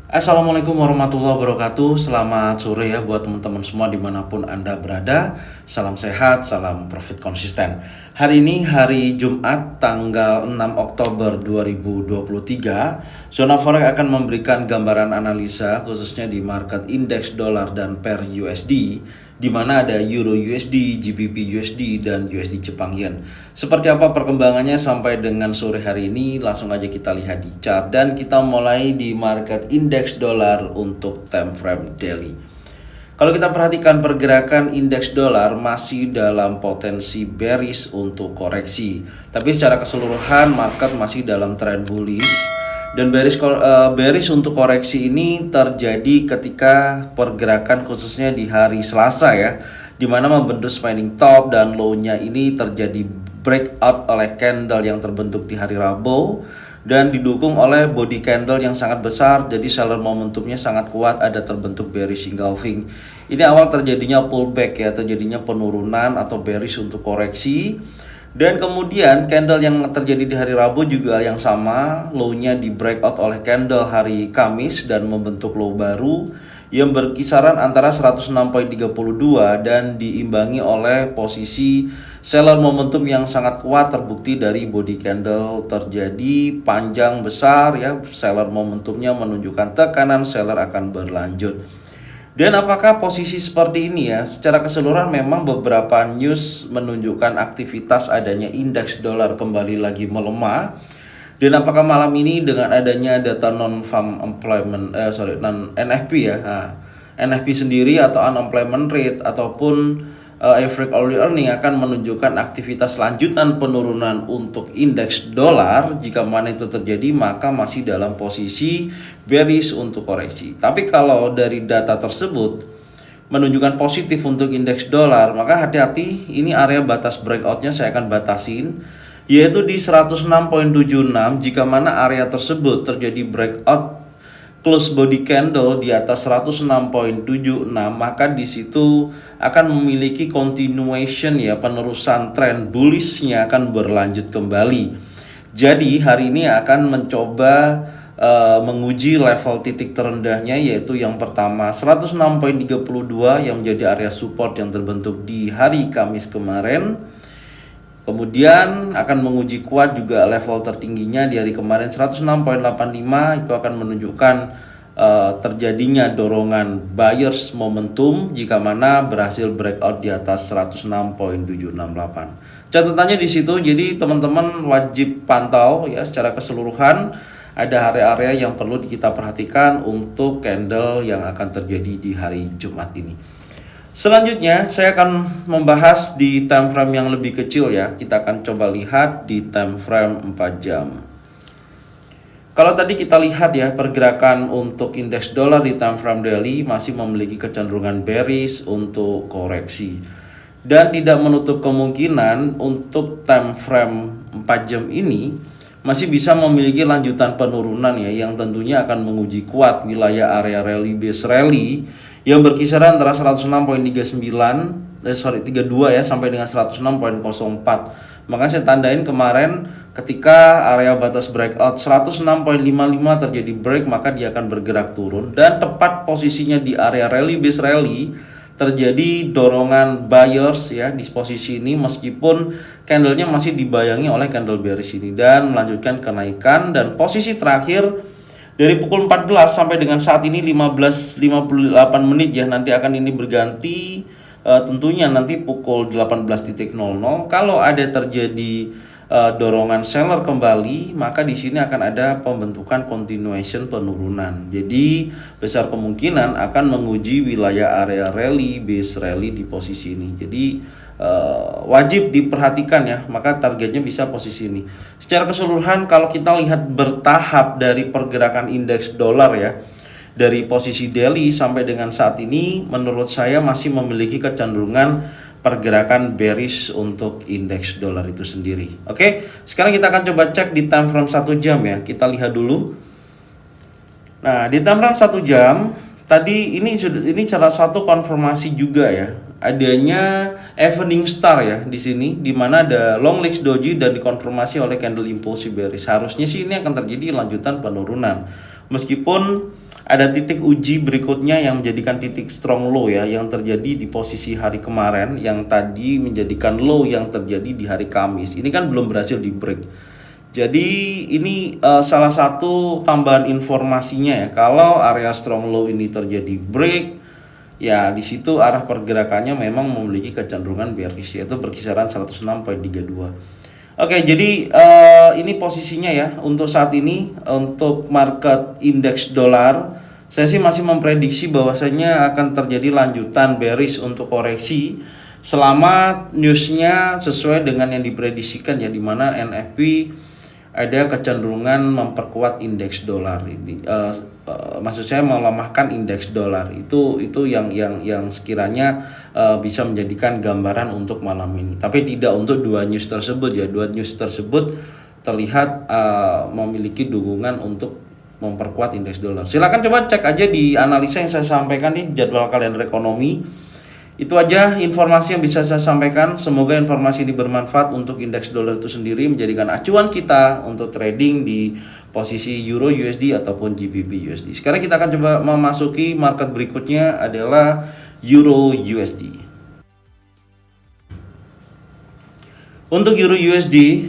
Assalamualaikum warahmatullahi wabarakatuh. Selamat sore ya buat teman-teman semua dimanapun Anda berada. Salam sehat, salam profit konsisten. Hari ini hari Jumat tanggal 6 Oktober 2023. Zona Forex akan memberikan gambaran analisa khususnya di market indeks dolar dan per USD, di mana ada Euro USD, GBP USD, dan USD Jepang Yen. Seperti apa perkembangannya sampai dengan sore hari ini, langsung aja kita lihat di chart. Dan kita mulai di market indeks dolar untuk time frame daily. Kalau kita perhatikan pergerakan indeks dolar masih dalam potensi bearish untuk koreksi. Tapi secara keseluruhan market masih dalam trend bullish. Dan bearish untuk koreksi ini terjadi ketika pergerakan khususnya di hari Selasa ya, dimana membentuk spinning top dan low-nya ini terjadi breakout oleh candle yang terbentuk di hari Rabu dan didukung oleh body candle yang sangat besar. Jadi seller momentumnya sangat kuat, ada terbentuk bearish engulfing. Ini awal terjadinya pullback ya, terjadinya penurunan atau bearish untuk koreksi. Dan kemudian candle yang terjadi di hari Rabu juga yang sama, low-nya di breakout oleh candle hari Kamis dan membentuk low baru yang berkisaran antara 106.32 dan diimbangi oleh posisi seller momentum yang sangat kuat, terbukti dari body candle terjadi panjang besar ya, seller momentumnya menunjukkan tekanan seller akan berlanjut. Dan apakah posisi seperti ini ya, secara keseluruhan memang beberapa news menunjukkan aktivitas adanya indeks dolar kembali lagi melemah. Dan apakah malam ini dengan adanya data non-farm employment, non NFP ya, NFP sendiri atau unemployment rate ataupun average hourly earning akan menunjukkan aktivitas lanjutan penurunan untuk indeks dolar. Jika mana itu terjadi maka masih dalam posisi bearish untuk koreksi. Tapi kalau dari data tersebut menunjukkan positif untuk indeks dolar, maka hati-hati, ini area batas breakoutnya saya akan batasin, yaitu di 106.76. Jika mana area tersebut terjadi breakout close body candle di atas 106.76, maka di situ akan memiliki continuation ya, penerusan tren bullishnya akan berlanjut kembali. Jadi hari ini akan mencoba menguji level titik terendahnya, yaitu yang pertama 106.32 yang menjadi area support yang terbentuk di hari Kamis kemarin. Kemudian akan menguji kuat juga level tertingginya di hari kemarin 106.85, itu akan menunjukkan terjadinya dorongan buyers momentum jika mana berhasil breakout di atas 106.768. Catatannya di situ, jadi teman-teman wajib pantau ya secara keseluruhan. Ada area-area yang perlu kita perhatikan untuk candle yang akan terjadi di hari Jumat ini. Selanjutnya saya akan membahas di time frame yang lebih kecil ya. Kita akan coba lihat di time frame 4 jam. Kalau tadi kita lihat ya, pergerakan untuk indeks dolar di time frame daily masih memiliki kecenderungan bearish untuk koreksi. Dan tidak menutup kemungkinan untuk time frame 4 jam ini masih bisa memiliki lanjutan penurunan ya, yang tentunya akan menguji kuat wilayah area rally base rally yang berkisaran antara 106.32 ya sampai dengan 106.04. Maka saya tandain kemarin ketika area batas breakout 106.55 terjadi break, maka dia akan bergerak turun, dan tepat posisinya di area rally base rally terjadi dorongan buyers ya di posisi ini, meskipun candlenya masih dibayangi oleh candle bearish ini, dan melanjutkan kenaikan. Dan posisi terakhir dari pukul 14 sampai dengan saat ini 15.58 menit ya, nanti akan ini berganti tentunya nanti pukul 18.00. Kalau ada terjadi dorongan seller kembali, maka di sini akan ada pembentukan continuation penurunan. Jadi besar kemungkinan akan menguji wilayah area rally base rally di posisi ini. Jadi wajib diperhatikan ya, maka targetnya bisa posisi ini. Secara keseluruhan kalau kita lihat bertahap dari pergerakan indeks dolar ya, dari posisi daily sampai dengan saat ini, menurut saya masih memiliki kecenderungan pergerakan bearish untuk indeks dolar itu sendiri. Oke, sekarang kita akan coba cek di time frame 1 jam ya. Kita lihat dulu. Nah, di time frame 1 jam tadi ini salah satu konfirmasi juga ya, adanya evening star ya di sini, di mana ada long legs doji dan dikonfirmasi oleh candle impulsi bearish. Harusnya sih ini akan terjadi lanjutan penurunan. Meskipun ada titik uji berikutnya yang menjadikan titik strong low ya, yang terjadi di posisi hari kemarin, yang tadi menjadikan low yang terjadi di hari Kamis. Ini kan belum berhasil di break. Jadi ini salah satu tambahan informasinya ya, kalau area strong low ini terjadi break, ya di situ arah pergerakannya memang memiliki kecenderungan bearish, yaitu berkisaran 106.32. Oke, jadi ini posisinya ya untuk saat ini. Untuk market indeks dolar, saya sih masih memprediksi bahwasanya akan terjadi lanjutan bearish untuk koreksi selama newsnya sesuai dengan yang diprediksikan ya, dimana NFP ada kecenderungan memperkuat indeks dolar ini. Maksud saya melemahkan indeks dolar itu yang sekiranya bisa menjadikan gambaran untuk malam ini. Tapi tidak untuk dua news tersebut ya. Dua news tersebut terlihat memiliki dukungan untuk memperkuat indeks dolar. Silakan coba cek aja di analisa yang saya sampaikan di jadwal kalender ekonomi. Itu aja informasi yang bisa saya sampaikan. Semoga informasi ini bermanfaat untuk indeks dolar itu sendiri, menjadikan acuan kita untuk trading di posisi Euro USD ataupun GBP USD. Sekarang kita akan coba memasuki market berikutnya adalah Euro USD. Untuk Euro USD,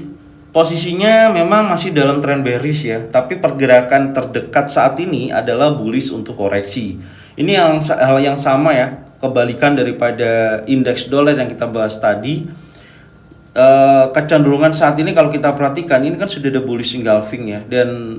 posisinya memang masih dalam tren bearish ya, tapi pergerakan terdekat saat ini adalah bullish untuk koreksi. Ini hal yang sama ya, kebalikan daripada indeks dolar yang kita bahas tadi. Kecenderungan saat ini kalau kita perhatikan, ini kan sudah ada bullish engulfing ya, dan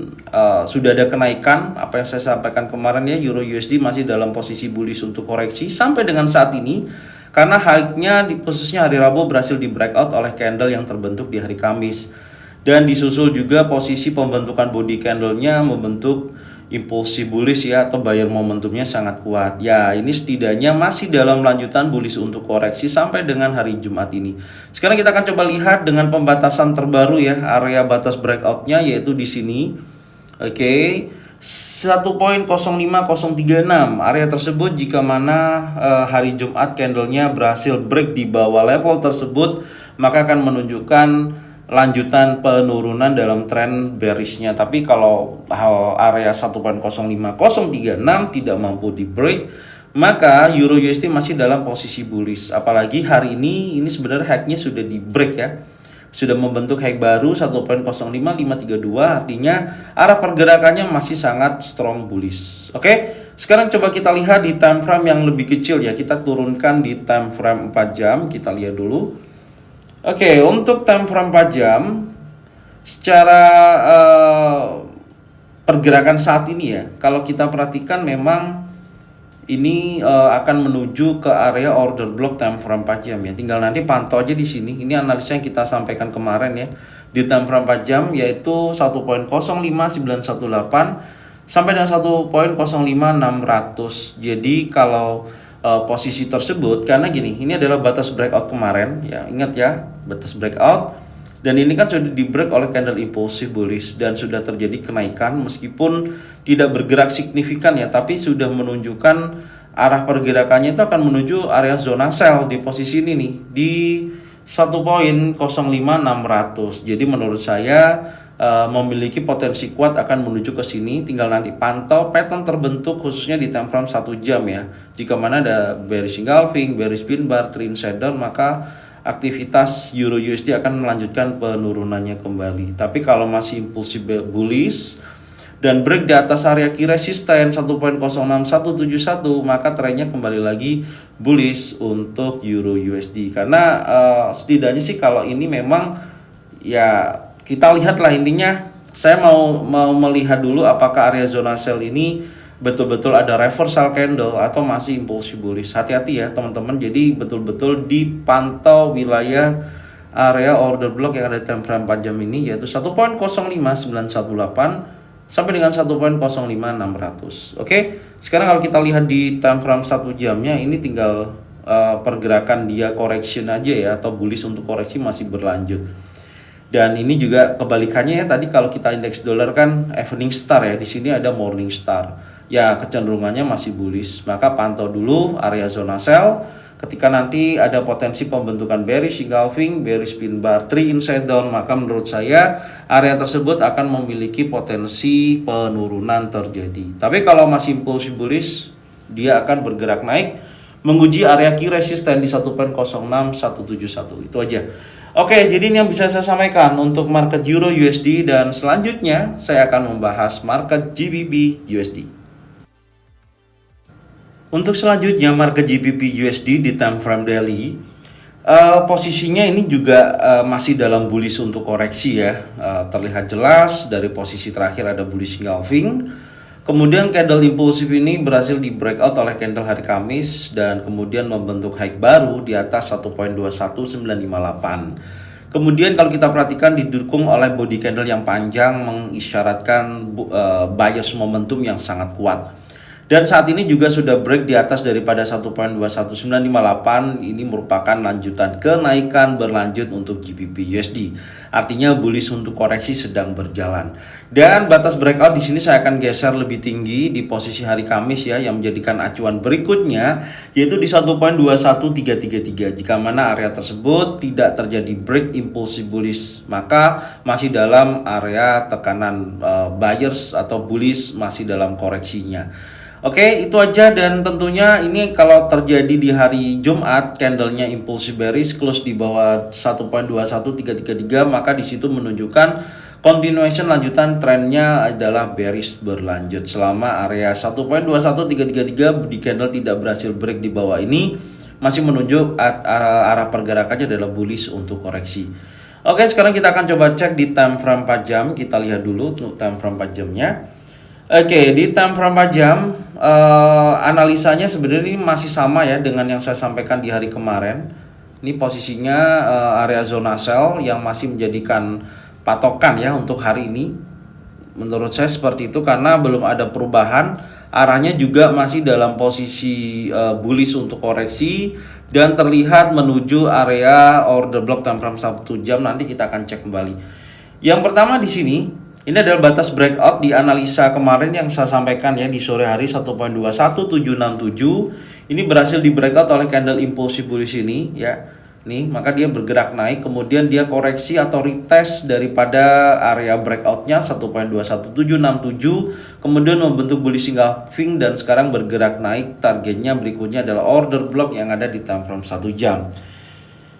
sudah ada kenaikan. Apa yang saya sampaikan kemarin ya, Euro USD masih dalam posisi bullish untuk koreksi sampai dengan saat ini, karena high-nya di posisinya hari Rabu berhasil di breakout oleh candle yang terbentuk di hari Kamis, dan disusul juga posisi pembentukan body candle-nya membentuk impulsi bullish ya, atau buyer momentumnya sangat kuat. Ya, ini setidaknya masih dalam lanjutan bullish untuk koreksi sampai dengan hari Jumat ini. Sekarang kita akan coba lihat dengan pembatasan terbaru ya, area batas breakout-nya yaitu di sini. Oke. 1.05036 area tersebut, jika mana hari Jumat candlenya berhasil break di bawah level tersebut, maka akan menunjukkan lanjutan penurunan dalam tren bearishnya. Tapi kalau hal area 1.05036 tidak mampu di break, maka Euro USD masih dalam posisi bullish. Apalagi hari ini sebenarnya high-nya sudah di break ya, sudah membentuk high baru 1.05532, artinya arah pergerakannya masih sangat strong bullish. Oke, sekarang coba kita lihat di time frame yang lebih kecil ya. Kita turunkan di time frame 4 jam, kita lihat dulu. Oke, untuk time frame 4 jam secara pergerakan saat ini ya, kalau kita perhatikan memang ini akan menuju ke area order block time frame 4 jam ya. Tinggal nanti pantau aja di sini. Ini analisa yang kita sampaikan kemarin ya. Di time frame 4 jam yaitu 1.05918 sampai dengan 1.05600. Jadi kalau posisi tersebut, karena gini, ini adalah batas breakout kemarin ya, ingat ya, batas breakout, dan ini kan sudah di break oleh candle impulsif bullish dan sudah terjadi kenaikan meskipun tidak bergerak signifikan ya, tapi sudah menunjukkan arah pergerakannya itu akan menuju area zona sell di posisi ini nih, di 1.05600. Jadi menurut saya memiliki potensi kuat akan menuju ke sini. Tinggal nanti pantau pattern terbentuk khususnya di time frame 1 jam ya. Jika mana ada bearish engulfing, bearish pin bar, trend down, maka aktivitas Euro USD akan melanjutkan penurunannya kembali. Tapi kalau masih impulsif bullish dan break di atas area key resisten 1.06171, maka trennya kembali lagi bullish untuk Euro USD. Karena setidaknya sih kalau ini memang ya, kita lihatlah, intinya saya mau melihat dulu apakah area zona sell ini betul-betul ada reversal candle atau masih impulsif bullish. Hati-hati ya teman-teman, jadi betul-betul dipantau wilayah area order block yang ada time frame 4 jam ini, yaitu 1.05918 sampai dengan 1.05600. Oke, sekarang kalau kita lihat di time frame 1 jamnya, ini tinggal pergerakan dia correction aja ya, atau bullish untuk koreksi masih berlanjut. Dan ini juga kebalikannya ya, tadi kalau kita indeks dolar kan evening star ya, di sini ada morning star. Ya, kecenderungannya masih bullish. Maka pantau dulu area zona sell. Ketika nanti ada potensi pembentukan bearish engulfing, bearish pin bar, 3 inside down, maka menurut saya area tersebut akan memiliki potensi penurunan terjadi. Tapi kalau masih impulsif bullish, dia akan bergerak naik menguji area key resisten di 1.06171. Itu aja. Oke, jadi ini yang bisa saya sampaikan untuk market Euro USD, dan selanjutnya saya akan membahas market GBP USD. Untuk selanjutnya market GBP USD di time frame daily, posisinya ini juga masih dalam bullish untuk koreksi ya. Terlihat jelas dari posisi terakhir ada bullish engulfing. Kemudian candle impulsif ini berhasil di breakout oleh candle hari Kamis dan kemudian membentuk high baru di atas 1.21958. Kemudian kalau kita perhatikan didukung oleh body candle yang panjang mengisyaratkan buyers momentum yang sangat kuat. Dan saat ini juga sudah break di atas daripada 1.21958. Ini merupakan lanjutan kenaikan berlanjut untuk GBP USD. Artinya bullish untuk koreksi sedang berjalan. Dan batas breakout di sini saya akan geser lebih tinggi di posisi hari Kamis ya, yang menjadikan acuan berikutnya yaitu di 1.21333. Jika mana area tersebut tidak terjadi break impulsif bullish, maka masih dalam area tekanan buyers atau bullish, masih dalam koreksinya. Oke, itu aja, dan tentunya ini kalau terjadi di hari Jumat candlenya impulsif bearish close di bawah 1.21333, maka di situ menunjukkan continuation lanjutan trennya adalah bearish berlanjut selama area 1.21333 di candle tidak berhasil break di bawah ini, masih menunjuk arah pergerakannya adalah bullish untuk koreksi. Oke, sekarang kita akan coba cek di time frame 4 jam. Kita lihat dulu untuk time frame 4 jamnya. Oke, di time frame 4 jam analisanya sebenarnya ini masih sama ya dengan yang saya sampaikan di hari kemarin. Ini posisinya area zona sell yang masih menjadikan patokan ya untuk hari ini. Menurut saya seperti itu karena belum ada perubahan. Arahnya juga masih dalam posisi bullish untuk koreksi dan terlihat menuju area order block time frame 1 jam. Nanti kita akan cek kembali. Yang pertama di sini, ini adalah batas breakout di analisa kemarin yang saya sampaikan ya di sore hari 1.21767. Ini berhasil di breakout oleh candle impulsif bullish ini ya. Nih, maka dia bergerak naik, kemudian dia koreksi atau retest daripada area breakoutnya 1.21767, kemudian membentuk bullish engulfing dan sekarang bergerak naik. Targetnya berikutnya adalah order block yang ada di time frame 1 jam.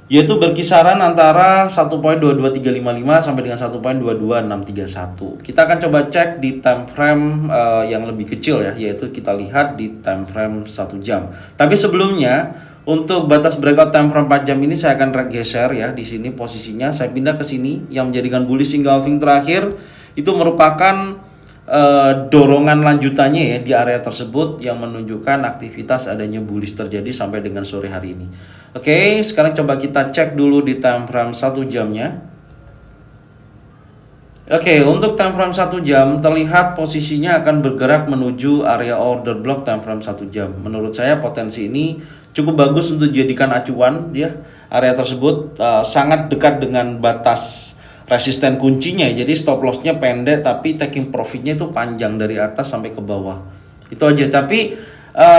Yaitu berkisaran antara 1.22355 sampai dengan 1.22631. Kita akan coba cek di time frame yang lebih kecil ya, yaitu kita lihat di time frame 1 jam. Tapi sebelumnya untuk batas breakout time frame 4 jam ini saya akan geser ya. Di sini posisinya saya pindah ke sini, yang menjadikan bullish engulfing terakhir itu merupakan dorongan lanjutannya ya di area tersebut yang menunjukkan aktivitas adanya bullish terjadi sampai dengan sore hari ini. Oke, sekarang coba kita cek dulu di time frame 1 jamnya. Oke, untuk time frame 1 jam terlihat posisinya akan bergerak menuju area order block time frame 1 jam. Menurut saya potensi ini cukup bagus untuk dijadikan acuan ya. Area tersebut sangat dekat dengan batas resisten kuncinya, jadi stop lossnya pendek tapi taking profitnya itu panjang dari atas sampai ke bawah. Itu aja, tapi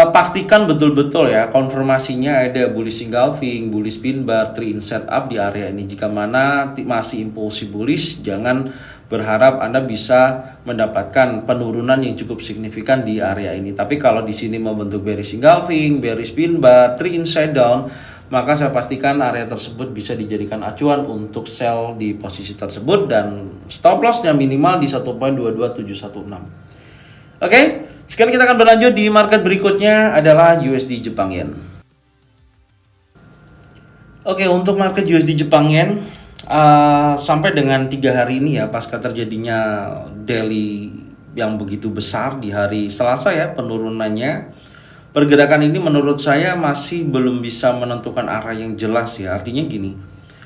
pastikan betul-betul ya konfirmasinya ada bullish engulfing, bullish pin bar, 3 in setup di area ini. Jika mana masih impulsif bullish, jangan berharap Anda bisa mendapatkan penurunan yang cukup signifikan di area ini. Tapi kalau di sini membentuk bearish engulfing, bearish pin bar, 3 inside down, maka saya pastikan area tersebut bisa dijadikan acuan untuk sell di posisi tersebut dan stop lossnya minimal di 1.22716. Oke, sekarang kita akan berlanjut di market berikutnya adalah USD Jepang Yen. Oke, untuk market USD Jepang Yen sampai dengan 3 hari ini ya, pasca terjadinya daily yang begitu besar di hari Selasa ya penurunannya, pergerakan ini menurut saya masih belum bisa menentukan arah yang jelas ya. Artinya gini,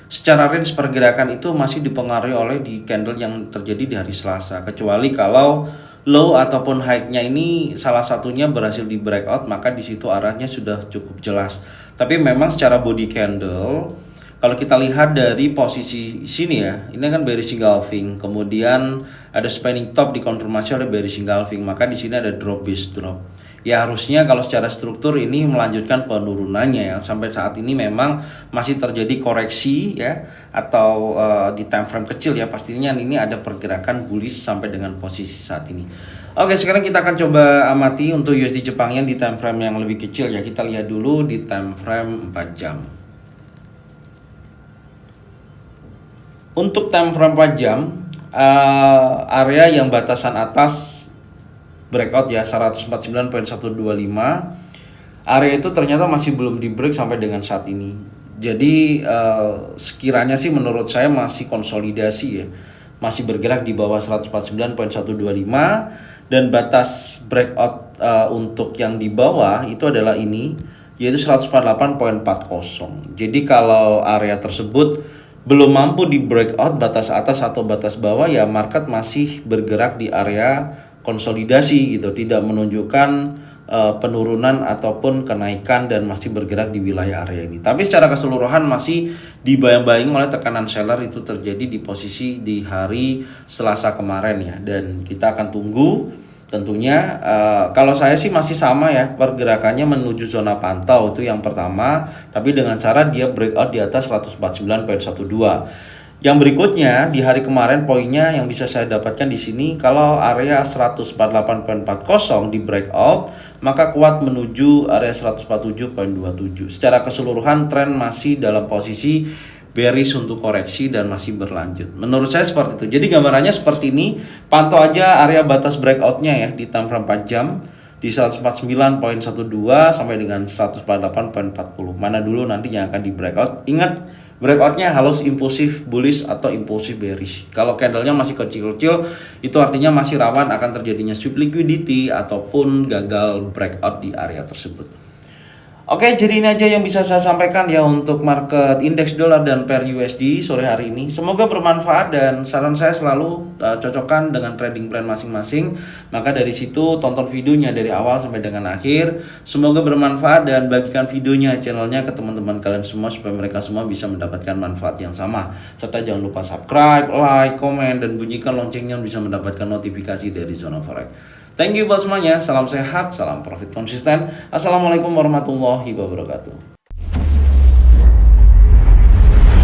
secara range pergerakan itu masih dipengaruhi oleh di candle yang terjadi di hari Selasa. Kecuali kalau low ataupun high-nya ini salah satunya berhasil di breakout, maka di situ arahnya sudah cukup jelas. Tapi memang secara body candle, kalau kita lihat dari posisi sini ya, ini kan bearish engulfing, kemudian ada spanning top dikonfirmasi oleh bearish engulfing, maka di sini ada drop base drop. ya harusnya kalau secara struktur ini melanjutkan penurunannya ya. Sampai saat ini memang masih terjadi koreksi ya, atau di time frame kecil ya, pastinya ini ada pergerakan bullish sampai dengan posisi saat ini. Oke, sekarang kita akan coba amati untuk USD Jepang Yen di time frame yang lebih kecil ya. Kita lihat dulu di time frame 4 jam. Untuk time frame 4 jam, area yang batasan atas breakout ya 149.125, area itu ternyata masih belum di break sampai dengan saat ini. Jadi sekiranya sih menurut saya masih konsolidasi ya, masih bergerak di bawah 149.125, dan batas breakout untuk yang di bawah itu adalah ini, yaitu 148.40. Jadi kalau area tersebut belum mampu di breakout batas atas atau batas bawah ya, market masih bergerak di area konsolidasi gitu, tidak menunjukkan penurunan ataupun kenaikan dan masih bergerak di wilayah area ini. Tapi secara keseluruhan masih dibayang-bayang oleh tekanan seller itu terjadi di posisi di hari Selasa kemarin ya, dan kita akan tunggu tentunya. Kalau saya sih masih sama ya, pergerakannya menuju zona pantau itu yang pertama, tapi dengan cara dia breakout di atas 149.12. Yang berikutnya di hari kemarin poinnya yang bisa saya dapatkan di sini, kalau area 148.40 di breakout maka kuat menuju area 147.27. Secara keseluruhan tren masih dalam posisi bearish untuk koreksi dan masih berlanjut. Menurut saya seperti itu. Jadi gambarannya seperti ini. Pantau aja area batas breakoutnya ya di time frame 4 jam di 149.12 sampai dengan 148.40. Mana dulu nanti yang akan di breakout. Ingat, breakoutnya halus impulsif bullish atau impulsif bearish. Kalau candlenya masih kecil-kecil, itu artinya masih rawan akan terjadinya sweep liquidity ataupun gagal breakout di area tersebut. Oke, jadi ini aja yang bisa saya sampaikan ya untuk market indeks dolar dan pair USD sore hari ini. Semoga bermanfaat, dan saran saya selalu cocokkan dengan trading plan masing-masing. Maka dari situ tonton videonya dari awal sampai dengan akhir. Semoga bermanfaat, dan bagikan videonya, channelnya ke teman-teman kalian semua supaya mereka semua bisa mendapatkan manfaat yang sama. Serta jangan lupa subscribe, like, komen, dan bunyikan loncengnya bisa mendapatkan notifikasi dari Zona Forex. Thank you buat semuanya, salam sehat, salam profit konsisten. Assalamualaikum warahmatullahi wabarakatuh.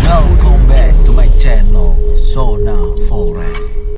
Welcome back to my channel, Zona Forex.